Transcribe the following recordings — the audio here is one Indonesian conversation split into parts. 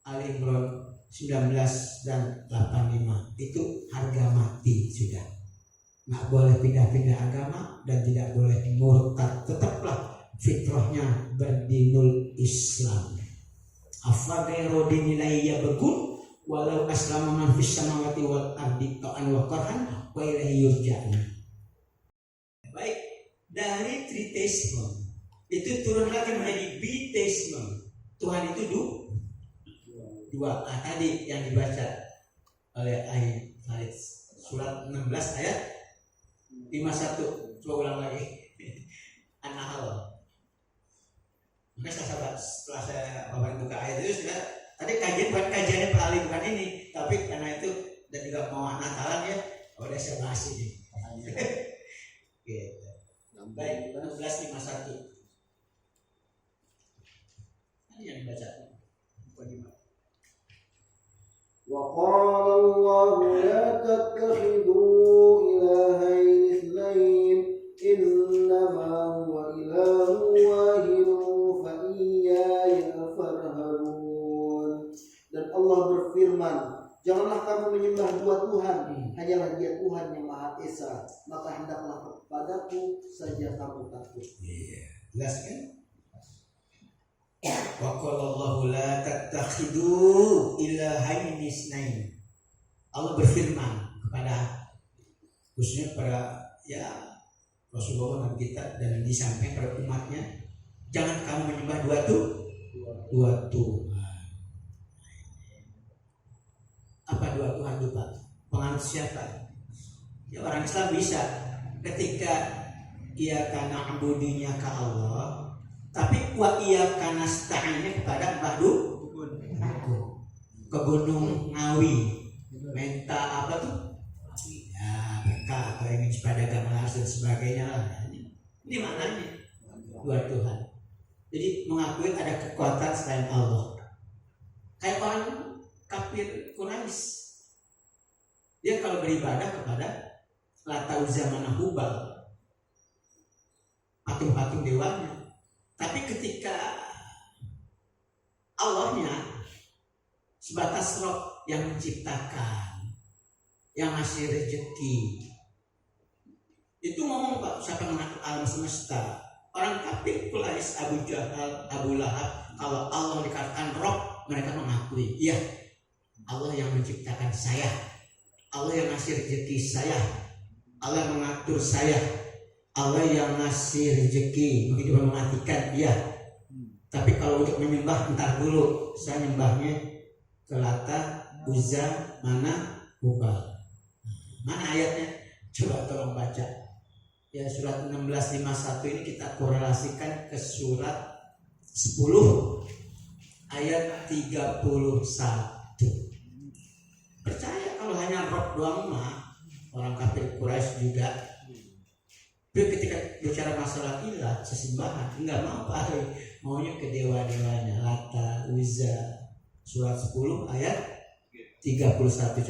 Ali Imran 19 dan 85 itu harga mati sudah. Nggak boleh pindah-pindah agama dan tidak boleh murtad, tetaplah fitrahnya berdinul Islam. Afa ghairu dinilai yabghun walau aslama man fis samawati wal ardi ta'an wa qarhan wa ilaihi yurja'un. Baik, dari triteisme itu turun lagi menjadi biteisme. Tuhan itu dua. Tadi yang dibaca oleh ayat surat 16 ayat 51. Coba ulang lagi. An-Nahl. Maka setelah saya buka ayat itu sudah tadi bukan kajiannya Pak Ali bukan ini, tapi karena itu dan juga mau Natalan ya, udah saya bahas ini. Gitu. Baik, 1651. Ini yang dibaca. Bagaimana? وقال الله لا تتخذوا إلهين اثنين إنما هو إله واحد فإياي فارهبون. Dan Allah berfirman, janganlah kamu menyembah dua Tuhan, hanyalah Dia Tuhan yang Maha Esa, maka hendaklah kepadaku saja kamu takut. Jelas kan? Wa qala Allahu la tattakhidu ilahain itsnain. Allah berfirman kepada khususnya pada Rasulullah dan kita dan disampaikan pada umatnya, jangan kamu menyembah dua Tuhan. Apa dua Tuhan itu Pak? Penganut siapa? Ya orang Islam bisa ketika ia karena abudinya ke Allah, tapi wa iya karena sta'innya kepada Mbahdu ke Gunung Ngawi, minta apa tuh? Ya berkah atau ingin pada gamelas dan sebagainya lah. Ini maknanya dua Tuhan. Jadi mengakui ada kekuatan selain Allah. Kayak orang kafir Quraisy, dia kalau beribadah kepada Lata Uzza Manah Hubal, patung-patung dewanya. Tapi ketika Allahnya sebatas Rob yang menciptakan, yang ngasih rezeki, itu ngomong Pak, siapa yang mengatur alam semesta? Orang kafir Quraisy, Abu Jahal, Abu Lahab, kalau Allah dikatakan Rob, mereka mengakui, iya Allah yang menciptakan saya, Allah yang ngasih rezeki saya, Allah yang mengatur saya, Allah yang ngasih rezeki, begitu mematikan, iya. Tapi kalau untuk menyembah, entar dulu, saya nyembahnya ke Lata, Uzza, Manah, Hubal. Mana ayatnya? Coba tolong baca. Ya surat 1651 ini kita korelasikan ke surat 10 ayat 31. Percaya kalau hanya Rob doang mah orang kafir Quraisy juga. Tapi ketika bicara masalah ilah, sesembahan, enggak mau Pak, maunya ke dewa-dewanya, Lata, Uzza. Surat 10 ayat 31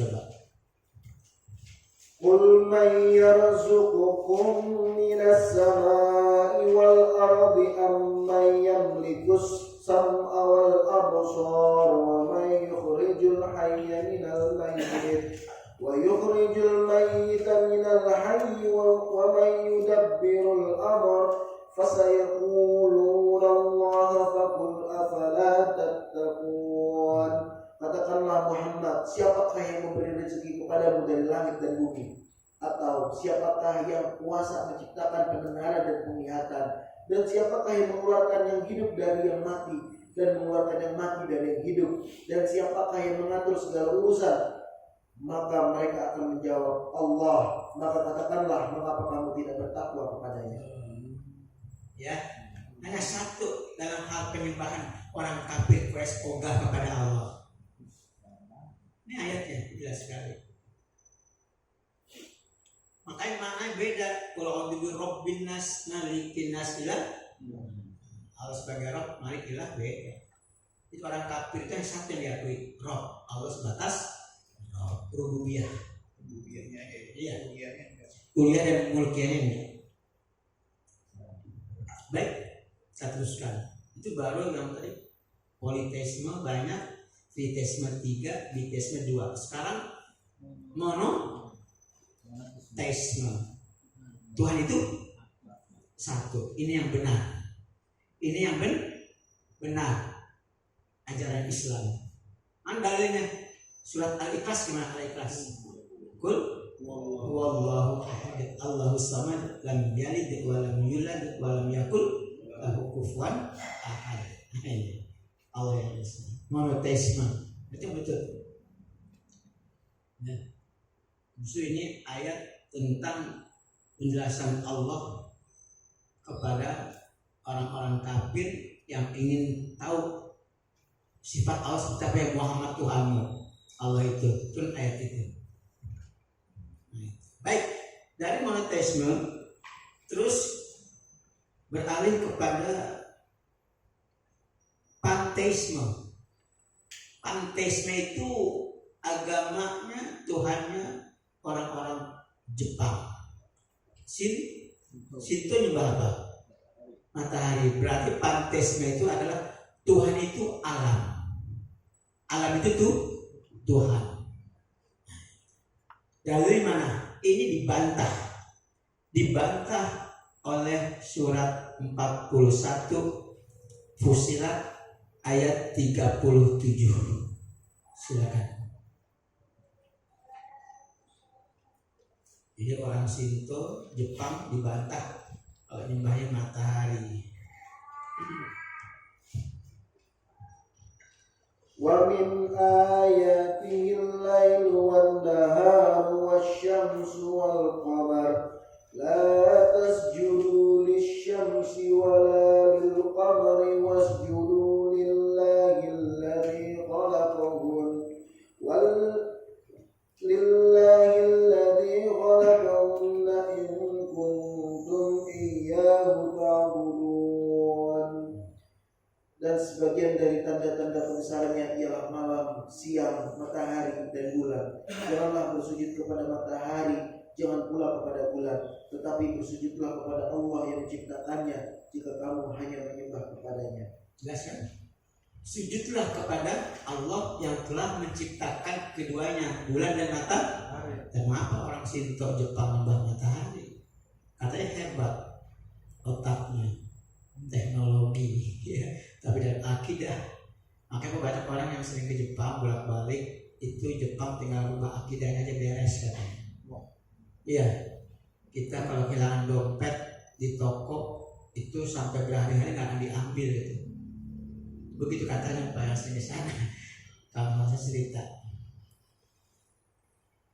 coba. Qul man yarzuqukum minas samai wal ardi amman yamlikus sam'a wal absar wa man yukhrijul hayya minal mayyit wa yukhrijul mayyita minal hayyi wa man yudabbirul amr fasayaquluna Allah faqul afala tattaqun. Katakanlah Muhammad, siapakah yang memberi rezeki kepadamu dari langit dan bumi? Atau siapakah yang kuasa menciptakan pendengaran dan penglihatan? Dan siapakah yang mengeluarkan yang hidup dari yang mati dan mengeluarkan yang mati dari yang hidup? Dan siapakah yang mengatur segala urusan? Maka mereka akan menjawab Allah. Maka katakanlah, mengapa kamu tidak bertakwa kepadanya? Ya, hanya satu dalam hal penyembahan orang kafir Quraisy ogah kepada Allah. Ini ayatnya jelas sekali. Makanya maknanya beda. Kalau Allah Rabbin nas, malikin nas ilah, Allah sebagai Rabb, malik ilah beda. Itu orang kafir itu yang satu yang diakui Rabb, Allah sebatas Rabb, rububiyah. Rububiyahnya iya. Uluhiyah dan mulkiyahnya ini. Baik, saya teruskan. Itu baru yang tadi politeisme banyak, triteisme 3, biteisme 2. Sekarang monoteisme. Tuhan itu satu. Ini yang benar. Ini yang benar. Ajaran Islam. Dalilnya surat Al-Ikhlas, gimana Al-Ikhlas? Qul wallahu ahad, Allahus samad, lam yalid wa lam yulad wa lam yakul lahu kufuwan ahad. Allah yang Esa. Monoteisme. Itu betul. Nah, justru ini ayat tentang penjelasan Allah kepada orang-orang kafir yang ingin tahu sifat Allah seperti apa yang Muhammad Tuhanmu. Allah itu turun ayat itu. Baik, dari monoteisme terus beralih kepada panteisme. Panteisme itu agamanya, Tuhannya orang-orang Jepang. Shinto nyembah apa? Matahari. Berarti panteisme itu adalah Tuhan itu alam. Alam itu tuh Tuhan. Dari mana? Ini dibantah oleh surat 41 Fusilat ayat 37. Silakan. Jadi orang Shinto Jepang dibantah kalau nyembahnya matahari. Wa min ayatihil lailu wan naharu wasyamsu wal qamar la tasjudu lisyamsi wala lil qamari wasjudu lillahi alladhi khalaqahun wal lillahi alladhi khalaqahunna in kuntum iyyahu ta'budun. Dan sebagian dari tanda-tanda kebesarannya ialah malam, siang, matahari, dan bulan. Janganlah bersujud kepada matahari, jangan pula kepada bulan, tetapi bersujudlah kepada Allah yang menciptakannya jika kamu hanya menyembah kepadanya. Jelas kan? Sujudlah kepada Allah yang telah menciptakan keduanya, bulan dan matahari. Dan mengapa orang Shinto Jepang menyembah matahari? Katanya hebat otaknya, teknologi, ya. Tapi dalam akidah, makanya banyak orang yang sering ke Jepang bolak-balik itu Jepang tinggal rubah akidahnya aja beres katanya. Iya, kita kalau kehilangan dompet di toko itu sampai berhari-hari nggak akan diambil gitu. Begitu katanya Pak Yasin di sana. Kalau saya cerita,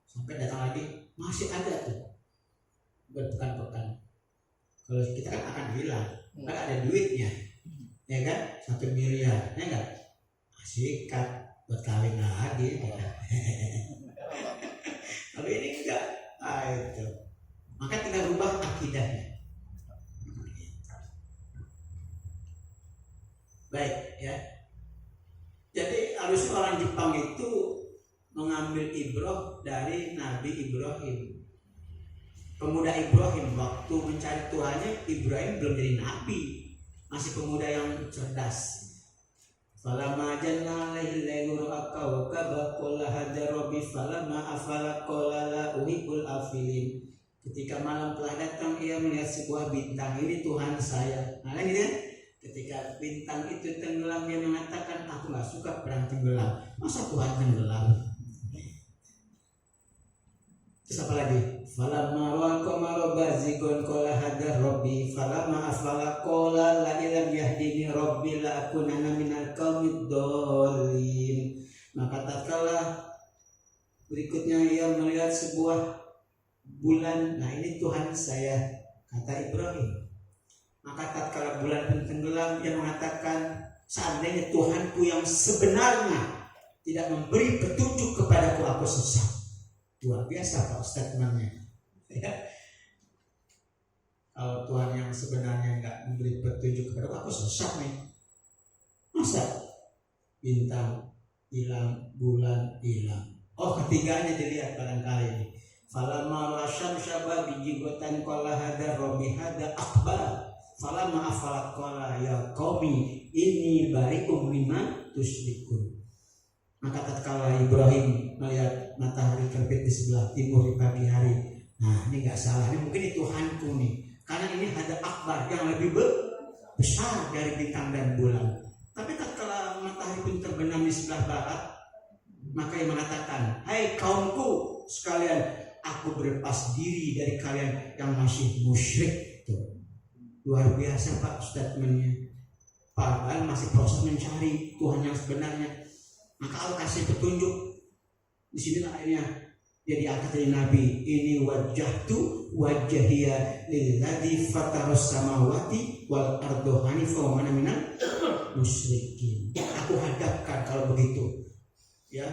sampai datang lagi masih ada tuh berpekan-pekan. Kalau kita kan akan hilang, kan ada duitnya. Ya kan, 1 miliar, ya enggak? Sikat buat kawin lagi. Tapi ini enggak, itu. Maka tinggal rubah akidahnya. Baik, ya. Jadi harusnya orang Jepang itu mengambil ibrah dari Nabi Ibrahim. Pemuda Ibrahim waktu mencari Tuhannya, Ibrahim belum jadi nabi. Masih pemuda yang cerdas. Falamma janna alaihi lailu ra'a kawkaba qala hadza rabbi falamma afala qala la uhibbul afilin. Ketika malam telah datang ia melihat sebuah bintang, ini Tuhan saya. Nah ini kan ketika bintang itu tenggelam dia mengatakan aku enggak suka perang tenggelam. Masa Tuhan tenggelam? Terus apa lagi? Falamma ra'a qamara bazigon qala hadza rabbi falamma afala qala la illam yahdini rabbi la akunanna minal qaumid dhalin. Maka tatkala berikutnya ia melihat sebuah bulan, nah ini Tuhan saya, kata Ibrahim. Maka tatkala bulan pun tenggelam ia mengatakan seandainya Tuhanku yang sebenarnya tidak memberi petunjuk kepadaku aku sesat. Luar biasa Pak statementnya. Ya. Kalau Tuhan yang sebenarnya nggak memberi petunjuk kepada aku sesat nih. Masa bintang hilang, bulan hilang. Oh ketiganya dilihat barangkali ini. Falamma rasyamsa bijigotan qala hadza rabbi hadza akbar. Falamma afalat qala ya qaumi inni bari'um mimma tusyrikun. Maka tatkala Ibrahim melihat matahari terbit di sebelah timur di pagi hari, nah ini nggak salah, ini mungkin Tuhanku nih, karena ini ada akbar yang lebih besar dari bintang dan bulan. Tapi tatkala matahari pun terbenam di sebelah barat, maka ia mengatakan, hai kaumku sekalian, aku berlepas diri dari kalian yang masih musyrik. Tuh. Luar biasa Pak statementnya. Padahal masih proses mencari Tuhan yang sebenarnya. Maka Allah kasih petunjuk. Di sini akhirnya dia diangkat dari Nabi. Ini wajjahtu wajhiya lilladzi fataras samawati wal arda hanifan wa ana minal musyrikin. Aku hadapkan kalau begitu, ya,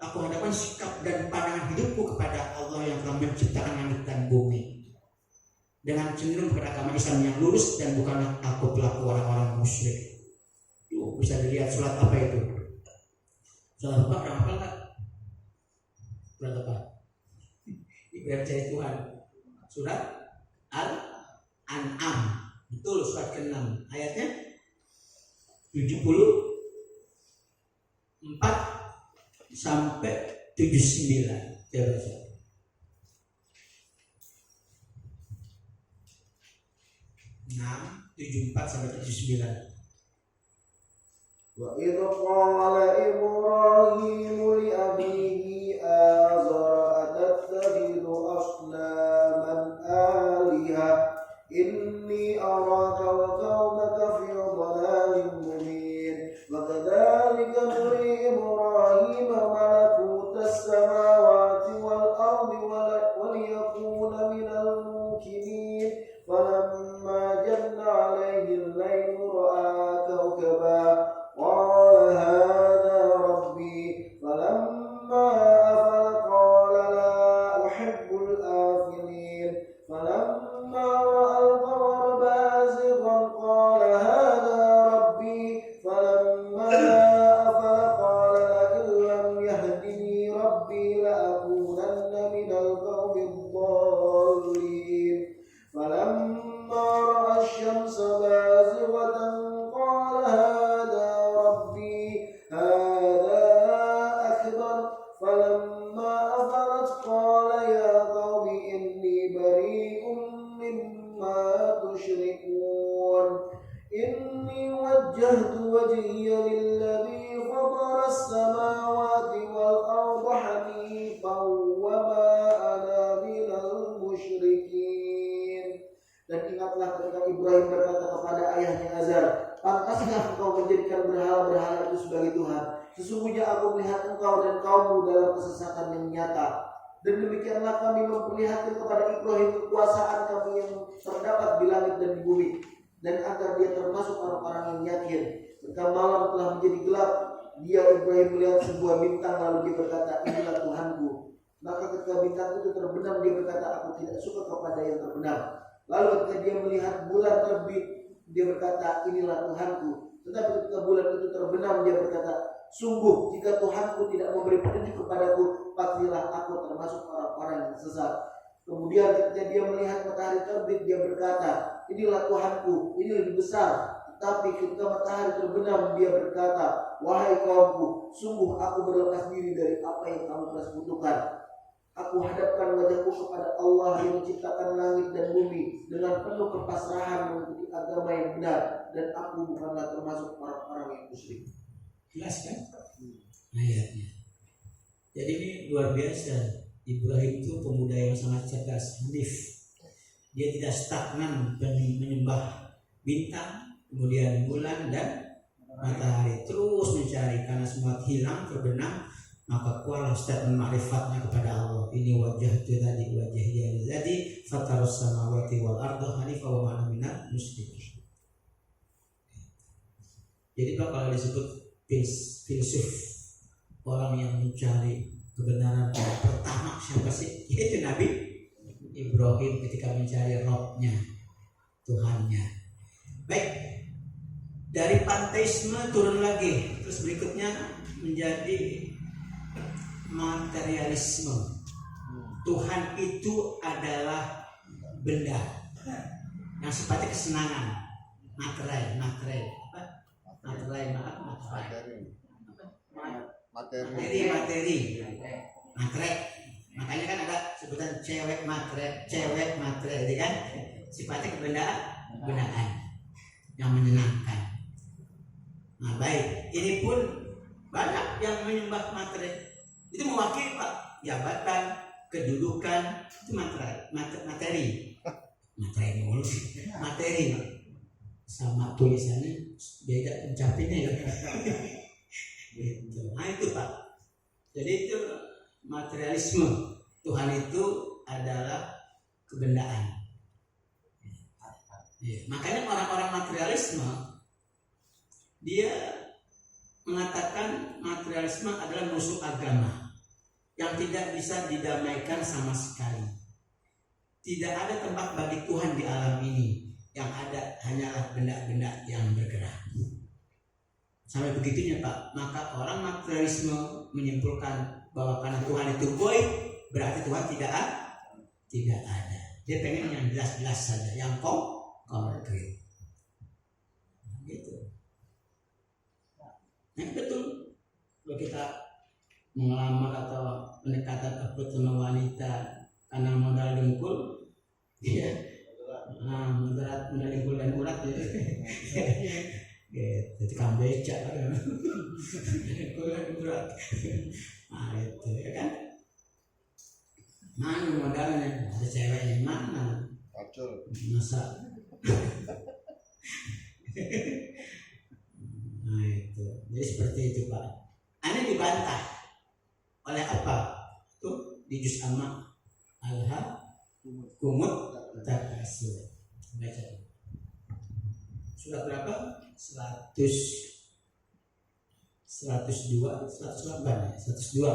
aku hadapkan sikap dan pandangan hidupku kepada Allah yang telah menciptakan langit dan bumi, dengan cenderung kepada agama Islam yang lurus dan bukanlah aku pelaku orang-orang musyrik. Tuh, bisa dilihat surat apa itu? Surat apa? Yang apa enggak? Surat apa? Biar cari Tuhan. Surat Al-An'am. Betul, surat ke-6. Ayatnya 74 sampai 79. Saya baca. Nah, 74 sampai 79. Wa idh qala Ibrahim li abihi azara atattakhidhu asnaman aliha inni araka wa qaumaka fi dhalalin mubin wa kadzalika nuri Ibrahim malakutas samawati wal ardi wa liyakuna minal mukminin falamma janna alayhi al-laylu ra'a kawkaban قال هذا ربي فلما أفل قال لا أحب الآفلين فلما رأى القمر بازغا قال هذا ربي فلما أفل قال لئن لم يهدني ربي لأكونن من القوم الضالين فلما رأى الشمس بازغة قال هذا فلما أفلت قال يا قوم إني بريء مما تشركون إني وجهت وجهي للذي فطر السماوات والأرض حنيفا وما أنا من المشركين. Dan ingatlah ketika Ibrahim berkata kepada ayahnya Azar, pantaskah engkau menjadikan berhala-berhala itu sebagai Tuhan? Sesungguhnya aku melihat engkau dan kaummu dalam kesesatan yang nyata. Dan demikianlah kami memperlihatkan kepada Ibrahim kekuasaan kami yang terdapat di langit dan di bumi, dan agar dia termasuk orang-orang yang yakin. Ketika malam telah menjadi gelap, dia Ibrahim melihat sebuah bintang, lalu dia berkata, inilah Tuhanku. Maka ketika bintang itu terbenam, dia berkata, aku tidak suka kepada yang terbenam. Lalu ketika dia melihat bulan terbit, dia berkata, inilah Tuhanku. Tetapi ketika bulan itu terbenam, dia berkata, sungguh jika Tuhanku tidak memberi petunjuk kepadaku, pastilah aku termasuk orang-orang yang sesat. Kemudian ketika dia melihat matahari terbit, dia berkata, inilah Tuhanku, ini lebih besar. Tetapi ketika matahari terbenam, dia berkata, wahai kaumku, sungguh aku berlepas diri dari apa yang kamu persekutukan. Aku hadapkan wajahku kepada Allah yang menciptakan langit dan bumi dengan penuh kepasrahan mengikuti agama yang benar, dan aku bukanlah termasuk orang-orang yang musyrik. Jelas kan ayatnya? Jadi ini luar biasa. Ibrahim itu pemuda yang sangat cerdas, hanif. Dia tidak stagnan menyembah bintang, kemudian bulan dan matahari, terus mencari, karena semua hilang terbenam. Maka kuala statement ma'rifatnya kepada Allah. Ini wajah itu tadi, wajah yang jadi fatarus samawati wal arda hanifan wa ma ana minal musyrikin. Jadi Pak, kalau disebut filsuf, orang yang mencari kebenaran pertama siapa sih? Itu Nabi Ibrahim ketika mencari Rabb-nya, Tuhannya. Baik, dari panteisme turun lagi, terus berikutnya menjadi materialisme. Tuhan itu adalah benda yang sifatnya kesenangan, materai. materi, matre. Makanya kan ada sebutan cewek matre, itu kan sifatnya kebendaan yang menyenangkan. Nah baik, ini pun banyak yang menyembah matre. Itu mewakili Pak, jabatan, kedudukan, itu materi. Sama tulisannya beda pencapainya ya. Gitu. Nah itu Pak. Jadi itu materialisme. Tuhan itu adalah kebendaan. Ya. Makanya orang-orang materialisme dia mengatakan materialisme adalah musuh agama yang tidak bisa didamaikan sama sekali. Tidak ada tempat bagi Tuhan di alam ini. Yang ada hanyalah benda-benda yang bergerak. Sampai begitunya Pak. Maka orang materialisme menyimpulkan bahwa karena Tuhan itu goib, berarti Tuhan tidak ada. Dia pengen yang jelas-jelas saja, yang konkret. Gitu. Nah betul. Kalau kita mengelamar atau pendekatan approach sama wanita karena modal dengkul, dia modal dengkul dan urat gitu. Gitu, tukang becak kan. Dengkul dan urat. Nah itu ya kan. Mana modalnya? Ada ceweknya mana? Pacul. Masa. Nah itu. Jadi seperti itu Pak. Ini dibantah oleh apa? Tuh di juz amma kumut takasur. Baca. Surat berapa? 102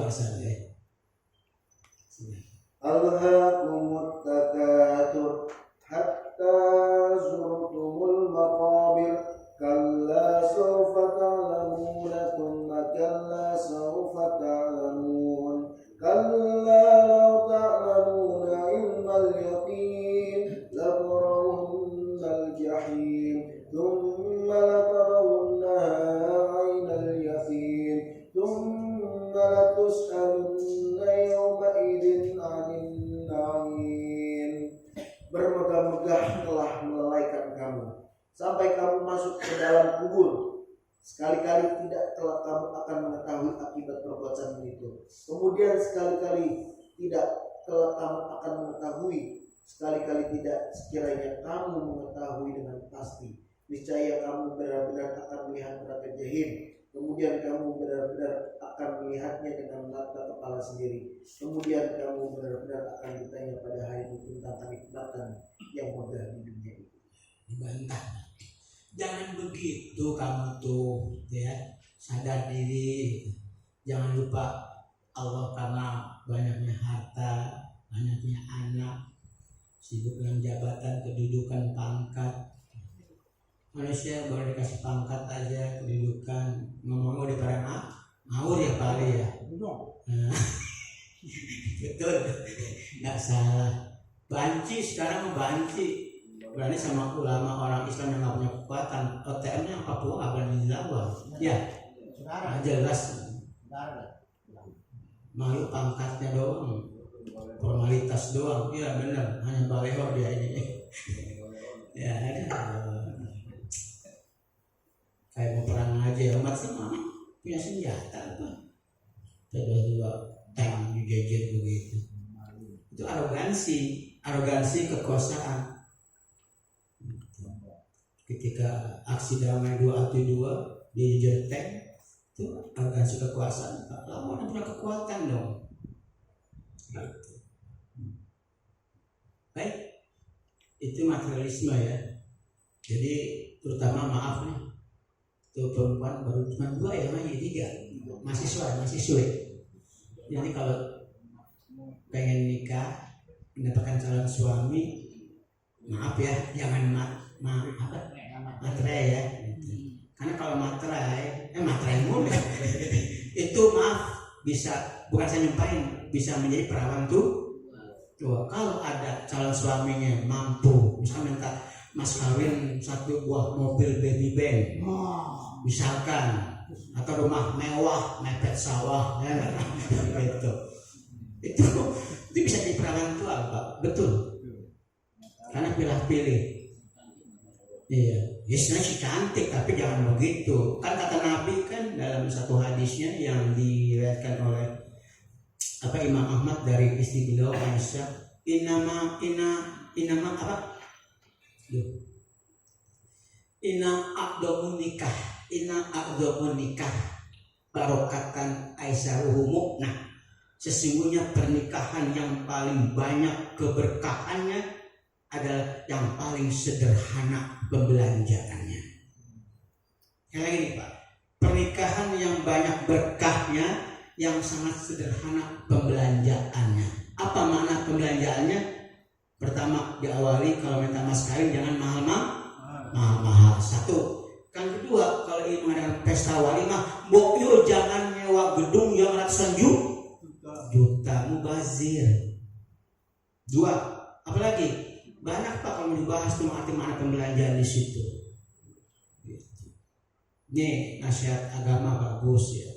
rasanya ya. Alhaakumut takatsur hatta zurtumul maqabir kalla sawfa ta'lamuna thumma kalla sawfa ta'lamun kalla law ta'lamuna ilmal yaqin latarawunnal jahim thumma latarawunnaha 'ainal yaqin thumma latus'alunna yawma idzin 'anil na'im. Bermegah-megah telah melalaikan kamu sampai kamu masuk ke dalam kubur. Sekali-kali tidak kelak kamu akan mengetahui akibat perbuatanmu itu. Kemudian sekali-kali tidak kelak kamu akan mengetahui. Sekali-kali tidak sekiranya kamu mengetahui dengan pasti. Niscaya kamu benar-benar akan melihat neraka jahim. Kemudian kamu benar-benar akan melihatnya dengan mata kepala sendiri. Kemudian kamu benar-benar akan ditanya pada hari itu tentang kenikmatan yang megah di dunia itu. Dibantah. Jangan begitu kamu tuh ya, sadar diri. Jangan lupa Allah karena banyaknya harta, banyaknya anak, sibuk dengan jabatan, kedudukan, pangkat. Manusia boleh dikasih pangkat aja, kedudukan, ngomong di parang ngawur ya kali ya. Betul, nggak salah. Banci sekarang banci. Berani sama ulama orang Islam yang nggak punya kekuatan. OTM-nya Papua nggak berani dilawan. Ya, jelas. Malu pangkatnya doang, formalitas doang. Iya benar, hanya balehor dia ini. Ya ada. Kayak mau perang aja, umat sama punya senjata apa? Tiba-tiba tank dijejer begitu. Itu arogansi kekuasaan. Ketika aksi damai 2-2 dia dijejer tank, itu arogansi kekuasaan. Lawan punya kekuatan dong. Gitu. Baik, itu materialisme ya. Jadi terutama maaf nih. Tuh perempuan baru cuma 2 ya, masih 3 mahasiswa. Jadi kalau pengen nikah mendapatkan calon suami, maaf ya, jangan materai ya. Karena kalau materai mudah itu maaf bisa, bukan saya nyumpahin, bisa menjadi perawan tuh. Kalau ada calon suaminya mampu, misalnya minta mas kawin 1 buah mobil baby band, misalkan atau rumah mewah mepet sawah ya gitu. itu bisa jadi perangan Tuhan Pak, betul, karena pilih-pilih. Iya, istilahnya sih cantik tapi jangan begitu. Kan kata Nabi kan dalam satu hadisnya yang diriwayatkan oleh Imam Ahmad dari istri beliau Aisyah, inama apa? Inna aqdamun nikah barokatan aisaruhu. Nah, sesungguhnya pernikahan yang paling banyak keberkahannya adalah yang paling sederhana pembelanjaannya. Kayak ini Pak, pernikahan yang banyak berkahnya yang sangat sederhana pembelanjaannya. Apa makna pembelanjaannya? Pertama, diawali kalau minta mas kawin jangan mahal-mahal. Satu. Kan kedua, kalau ingin mengadakan pesta walimah, mbok jangan nyewa gedung yang ratusan juta, mubazir. Dua, apalagi? Banyak Pak kalau dibahas tuh arti mana pembelanjaan di situ. Nih nasihat agama bagus ya.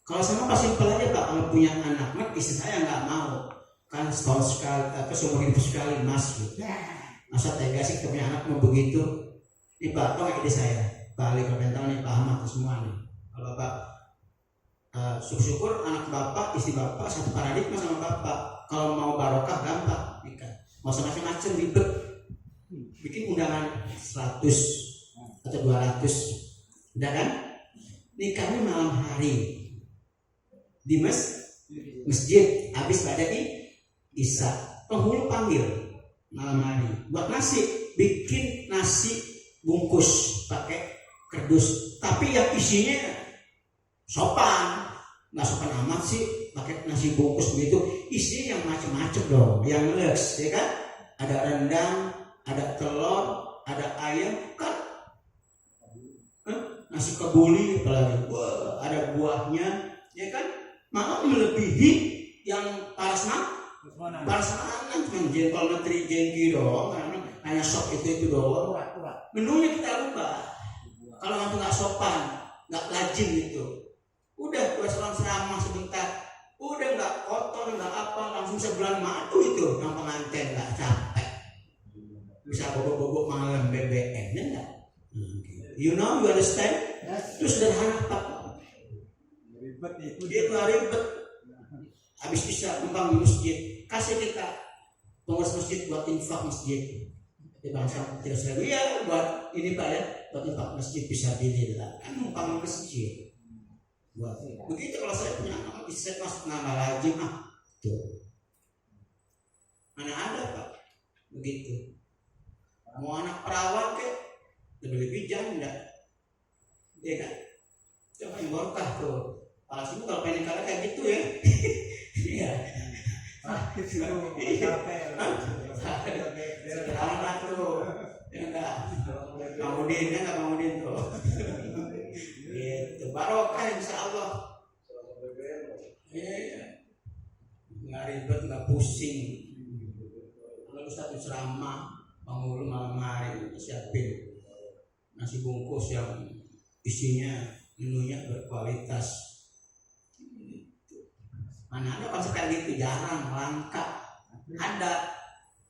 Kalau sama pas simpel aja Pak, kalau punya anak, istri saya nggak mau. Kan setahun sekali atau seumur hidup sekali mas gitu. Masa tega sih kita punya anak mau begitu. Ini Pak, tau ide saya Pak Ali komentar nih, Pak Ahmad semua nih. Kalau Bapak syukur anak Bapak, istri Bapak satu paradigma sama Bapak. Kalau mau barokah gampang nikah. Mau sama macam ribet. Bikin undangan 100 atau 200. Udah kan? Nikahnya malam hari di masjid habis pada Isya. Penghulu panggil malam hari buat nasi, bikin nasi bungkus pakai kardus, tapi yang isinya sopan, nggak sopan amat sih pakai nasi bungkus begitu, isinya yang macam-macam dong, yang leks ya kan, ada rendang, ada telur, ada ayam kan, nasi kebuli apalagi, ada buahnya ya kan, malah melebihi yang paras makanan cuma jengkol menteri jengki doang, hanya sop itu doang. Menunya kita rubah. Kalau nanti nggak sopan, nggak lajim gitu, udah selang ceramah sebentar, udah nggak kotor nggak apa, langsung sebulan madu itu yang pengantin nggak capek, bisa bobo malam BBM ya nggak? You understand? Itu sederhana Pak. Dia nggak ribet. Habis bisa numpang di masjid, kasih kita pengurus masjid buat infak masjid. Di bangsa 300.000 ya buat ini Pak ya, buat infak masjid bisa bilillah. Kan numpang masjid. Buat begitu kalau saya punya anak bisa masuk nama lagi tuh. Mana ada Pak begitu. Mau anak perawan ke lebih janda. Iya kan? Coba yang borkah tuh. Kalau sini kalau pengen kalah kayak gitu ya. Iya. Anak tuh. Ya enggak. Mamudin kan enggak Mamudin tuh. Gitu. Barokah insyaallah. Iya. Enggak ribet, enggak pusing. Kalau satu ceramah penghulu malam hari siapin nasi bungkus yang isinya menunya berkualitas. Mana ada konsep kayak gitu, jarang, langka, ada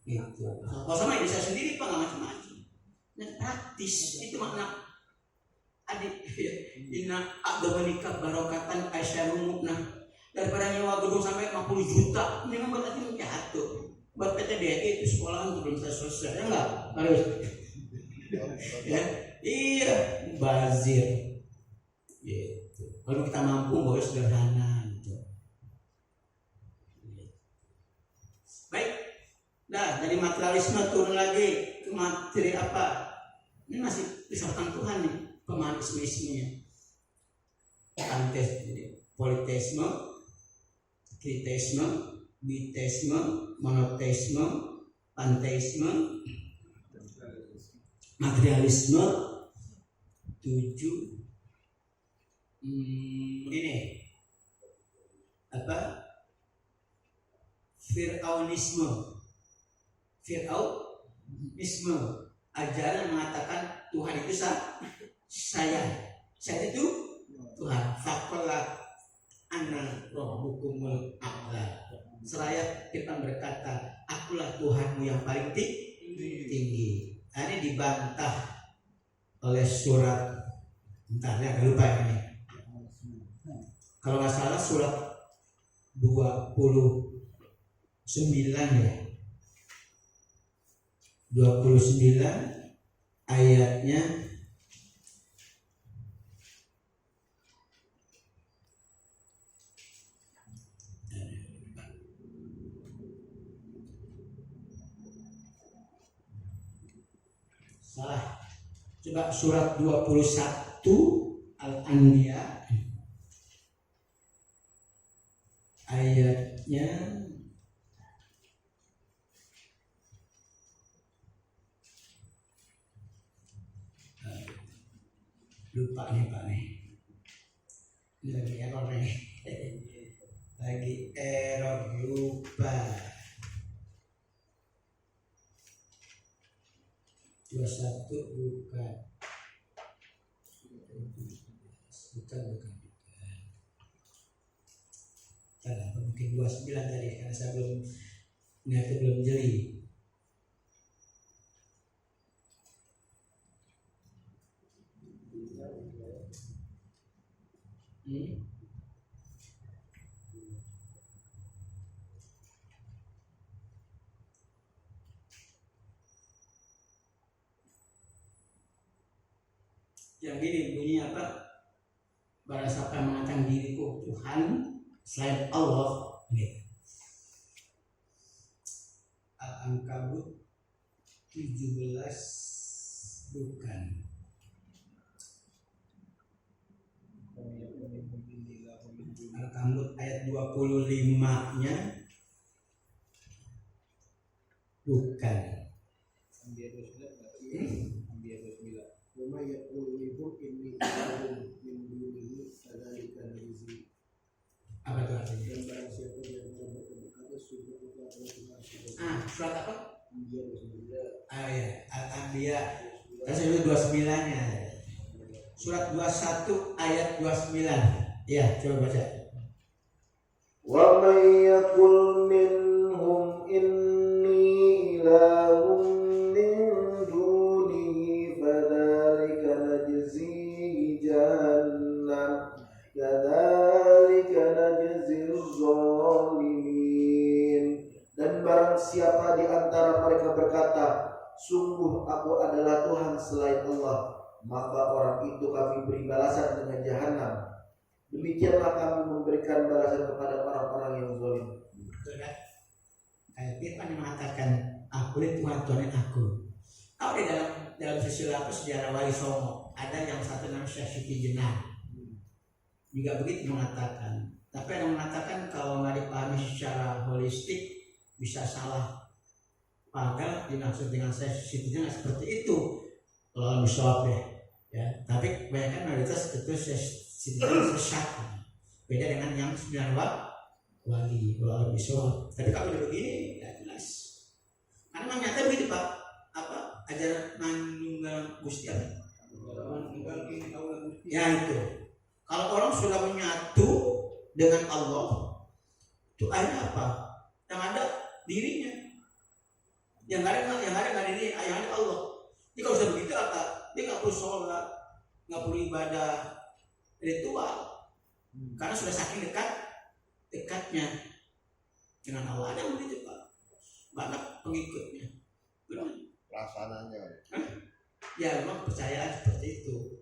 gitu. Kalau sama diri saya sendiri Pak, nggak macam-macam. Nah, praktis itu makna adik. Inna aqdamunika barokatan aisyarumuk. Nah, daripada nyewa gedung sampai 50 juta, ini buat adik jatuh. Buat PTDI itu sekolahan belum selesai, ya enggak? Harus. Ya, iya, bazir. Gitu. Kalau kita mampu, boleh sederhana. Nah, dari materialisme turun lagi ke materi apa? Ini masih disahkan Tuhan nih, pemanisme-ismenya. Politeisme, triteisme, biteisme, monoteisme, panteisme, materialisme, 7 ini apa? Fir'aunisme, ajaran mengatakan Tuhan itu saya itu Tuhan. Faqala ana rabbukumul a'la. Seraya Firman berkata, akulah Tuhanmu yang paling tinggi. Nah, ini dibantah oleh surat, bentar ya, agak lupa ini. Kalau nggak salah surat 29 ya. 29 ayatnya salah. Coba surat 21 Al-Anbiya ayatnya lupa nih Pak nih. Ini lagi error nih. Lagi error, lupa. 21 bukan. Salah, mungkin 29 tadi karena saya belum niatnya belum jeli. Yang gini bunyinya apa? Barang siapa yang mengatakan diriku Tuhan selain Allah, gitu. Al-Ankabut 17 bukan. Al-Ankabut ayat 25-nya bukan. Apa itu artinya? Surat apa? Ya, Al-Anbiya. Tadi 29-nya. Surat 21 ayat 29. Ya, coba baca. Wa may yaqul minhum inni ilahun min dunihi fadzalika najzihi jahannam kadzalika najzil zalimin. Dan barang siapa di antara mereka berkata, sungguh aku adalah Tuhan selain Allah, maka orang itu kami beri balasan dengan jahanam. Demikianlah kami memberikan balasan kepada orang-orang yang zalim. Betul kan? Kayak Firman yang mengatakan, aku ini Tuhan aku. Kalau di dalam sejarah Wali Songo ada yang satu namanya Syekh Siti Jenar juga begitu mengatakan. Tapi yang mengatakan kalau nggak dipahami secara holistik bisa salah. Padahal dimaksud dengan Syekh Siti Jenar seperti itu. Kalau misalnya ya, tapi kebanyakan mayoritas itu sesat, beda dengan yang 9 wali walau bisa. Tapi kalau udah begini ya jelas, karena memang nyata begitu Pak. Apa ajaran Manunggal Gusti apa? Ya itu. Kalau orang sudah menyatu dengan Allah, itu akhirnya apa? Yang ada dirinya, yang ada nggak diri, yang ada Allah. Jadi kalau sudah begitu apa? Dia nggak perlu sholat, nggak perlu ibadah ritual, karena sudah saking dekatnya dengan Allah. Ada begitu Pak, banyak pengikutnya. Pelaksanaannya. Ya memang percayaan seperti itu.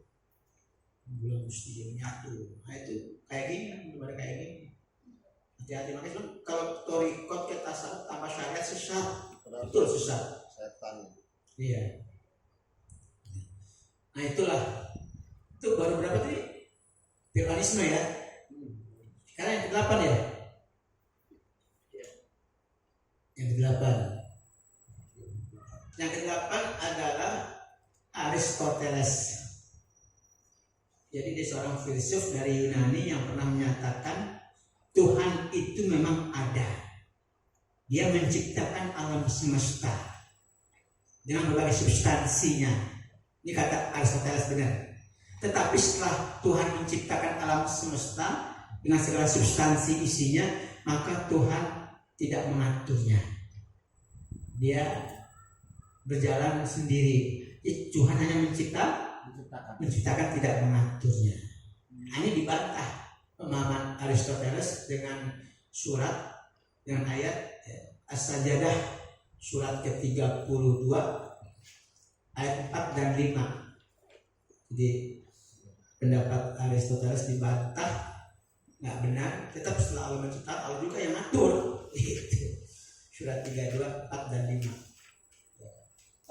Belum mesti menyatu. Nah itu kayak gini, benar kayak gini. Hati-hati makanya kalau torikot kita tasawuf tanpa syariat sesat, betul sesat. Setan. Iya. Nah itulah, itu baru berapa tadi? Firmanisme ya. Sekarang yang ke-8 ya. Yang ke-8. Yang ke-8 adalah Aristoteles. Jadi dia seorang filsuf dari Yunani yang pernah menyatakan Tuhan itu memang ada. Dia menciptakan alam semesta dengan berbagai substansinya. Ini kata Aristoteles benar. Tetapi setelah Tuhan menciptakan alam semesta dengan segala substansi isinya, maka Tuhan tidak mengaturnya. Dia berjalan sendiri. Tuhan hanya menciptakan, tidak mengaturnya. Ini dibantah pemahaman Aristoteles dengan ayat As-Sajdah surat ke-32 ayat 4 dan 5. Jadi pendapat Aristoteles dibantah, nggak benar. Tetap setelah Allah menciptakan, Allah juga yang ngatur. Surat 32, 4 dan 5.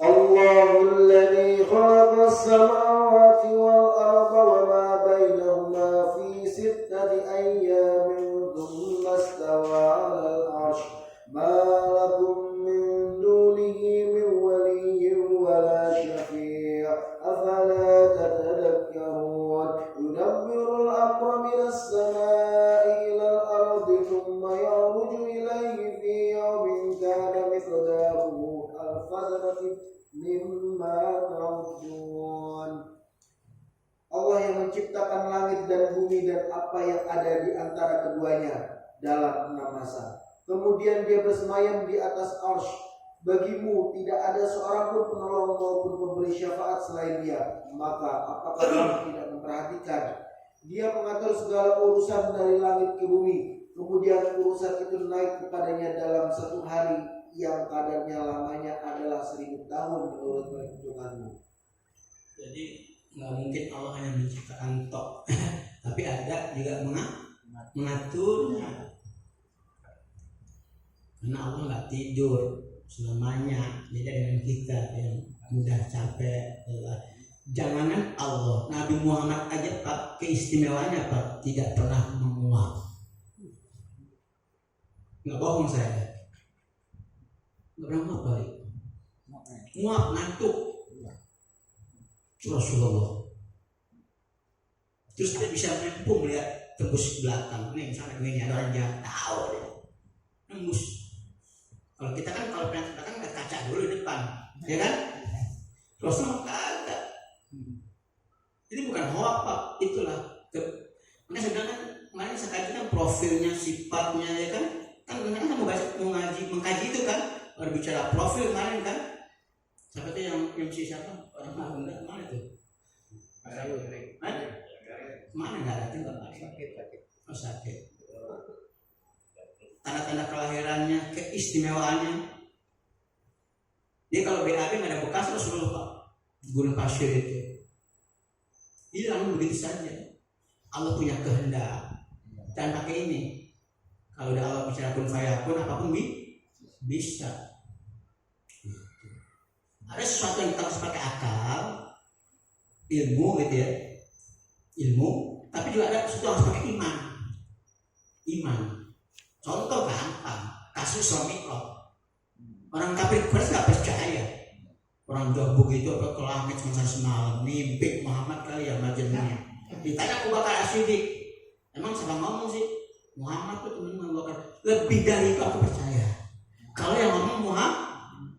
Allahul ladzi khalaqas samawati wal arda wa ma bainahuma fi sittati ayyamin thumma istawa 'alal 'arsy ma lakum min dunihi min waliyyin wa la syafi' afala tatadhakkarun yudabbirul amra minas samaa'i ilal ardi thumma ya'ruju ilayhi fi yawmin kana miqdaruhu alfa sanatin mimma ta'udun. Allah yang menciptakan langit dan bumi dan apa yang ada di antara keduanya dalam 6 masa. Kemudian dia bersemayam di atas arsy. Bagimu tidak ada seorang pun penolong maupun pemberi syafaat selain dia. Maka apakah kamu tidak memperhatikan? Dia mengatur segala urusan dari langit ke bumi. Kemudian urusan itu naik kepadanya dalam 1 hari yang kadarnya lamanya adalah 1000 tahun menurut perhitunganmu. Jadi nggak mungkin Allah hanya menciptakan tok, tapi ada juga mengaturnya. Karena Allah nggak tidur selamanya, beda dengan kita yang mudah capek. Jangankan Allah, Nabi Muhammad aja Pak, keistimewaannya Pak, tidak pernah menguap. Nggak bohong saya. Nggak pernah nguap kali. Nguap, ngantuk. Rasulullah. Terus dia bisa menempuh melihat tembus ke belakang. Nih misalnya begini ada orang jahat, tahu dia. Nembus. Kalau kita kan kalau pengen ke belakang nggak kaca dulu di depan, ya kan? Rasulullah kagak. Ini bukan hoak Pak, itulah. Makanya sebenarnya kemarin saya kajikan profilnya, sifatnya, ya kan? Kan kadang-kadang mau mengkaji itu kan, berbicara profil kemarin kan. Siapa tuh yang MC siapa? Orang Mahunda mana tuh? Mana nggak ada tuh? Oh sakit. Tanda-tanda kelahirannya, keistimewaannya. Dia kalau BAB nggak ada bekas Rasulullah Pak, gurun pasir itu hilang begitu saja. Allah punya kehendak dan pakai ini. Kalau udah Allah bicara kun fayakun, apapun bisa. Ada sesuatu yang kita harus pakai akal, ilmu gitu ya, ilmu. Tapi juga ada sesuatu yang harus pakai iman. Contoh gampang, kasus suami kok. Orang kafir Quraisy nggak percaya. Orang jauh begitu apa ke langit semalam mimpi Muhammad kali ya majennya. Ditanya Abu Bakar As-Siddiq, emang siapa ngomong sih? Muhammad tuh temen Abu Bakar. Lebih dari itu aku percaya. Kalau yang ngomong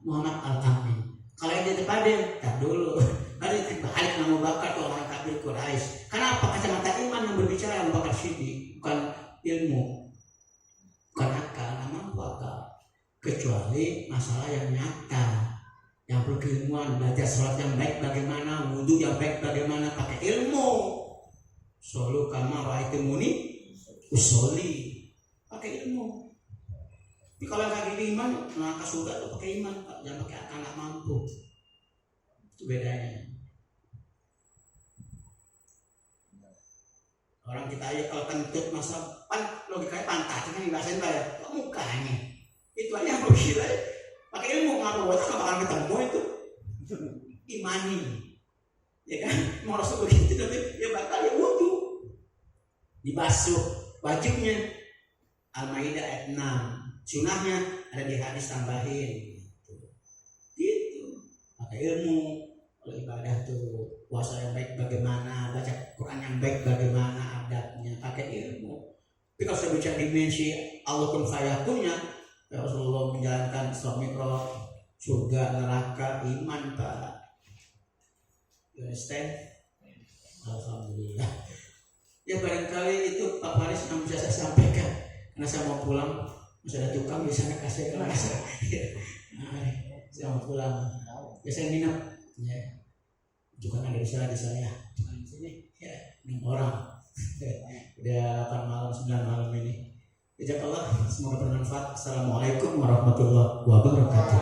Muhammad Al-Amin. Kalau yang di depan dia, tak dulu. Ada dibalik Abu Bakar tuh orang kafir Quraisy. Kenapa? Kacamata iman yang berbicara Abu Bakar Siddiq, bukan ilmu, bukan akal, nggak mampu akal. Kecuali masalah yang nyata, yang perlu keilmuan, belajar sholat yang baik bagaimana, wudhu yang baik bagaimana, pakai ilmu. Solu kama ra'aitumuni usoli, pakai ilmu. Tapi kalau nggak di iman, maka surga tuh pakai iman Pak, jangan pakai akal, nggak mampu. Itu bedanya. Orang kita aja kalau kentut masa logikanya pantat kan dirasain Pak ya, kok mukanya itu aja yang logika pakai ilmu ngapain buat nggak bakal ketemu itu imani, ya kan? Mau Rasul begitu tapi ya bakal ya wudhu dibasuh wajibnya Al-Maidah ayat 6, sunahnya ada di hadis tambahin gitu. Pakai ilmu. Kalau ibadah tuh puasa yang baik bagaimana, baca Quran yang baik bagaimana, adabnya, pakai ilmu. Tapi kalau saya bicara dimensi Allah kun fayakunnya, Rasulullah menjalankan Isra Mi'raj, surga, neraka, iman Pak. You understand? Alhamdulillah. Ya barangkali itu Pak Faris yang bisa saya sampaikan karena saya mau pulang, masih ada tukang di sana kasih kelas. Nah, saya mau pulang. Ya saya minum. Ya. Tukang ada di sana di saya. Tukang di sini. Ya, 6 orang. Udah 8 malam 9 malam ini. Jazakallah, semoga bermanfaat. Assalamualaikum warahmatullahi wabarakatuh.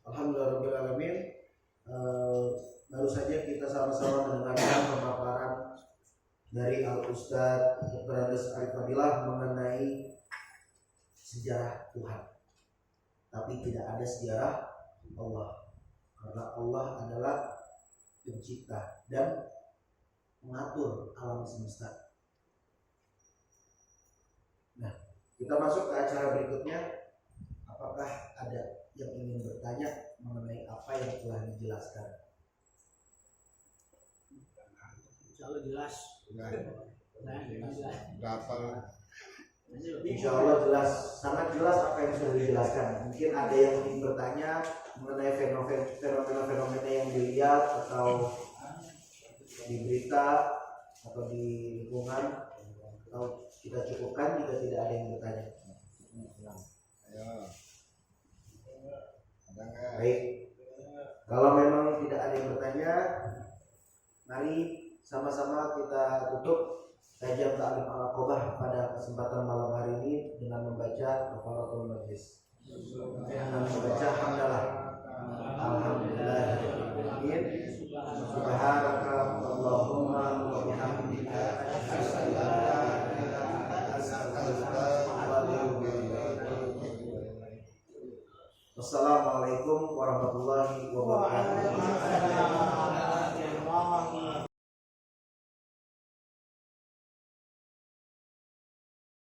Alhamdulillahirobbilalamin. Baru saja kita sama-sama mendengarkan pemaparan dari Al Ustadz Dr. Andes Arif Fadilah mengenai sejarah Tuhan. Tapi tidak ada sejarah Allah, karena Allah adalah pencipta dan mengatur alam semesta. Nah, kita masuk ke acara berikutnya. Apakah ada yang ingin bertanya mengenai apa yang telah dijelaskan? Insya Allah jelas. Insya Allah jelas, sangat jelas apa yang sudah dijelaskan. Mungkin ada yang ingin bertanya mengenai fenomena-fenomena yang dilihat atau di berita atau di lingkungan, atau kita cukupkan jika tidak ada yang bertanya. Ayo. Ada nggak? Baik, kalau memang tidak ada yang bertanya, mari sama-sama kita tutup kajian Ta'lim Al-Aqobah pada kesempatan malam hari ini dengan membaca Kafaratul Majlis, dengan membaca hamdalah. Alhamdulillah. Subhanaka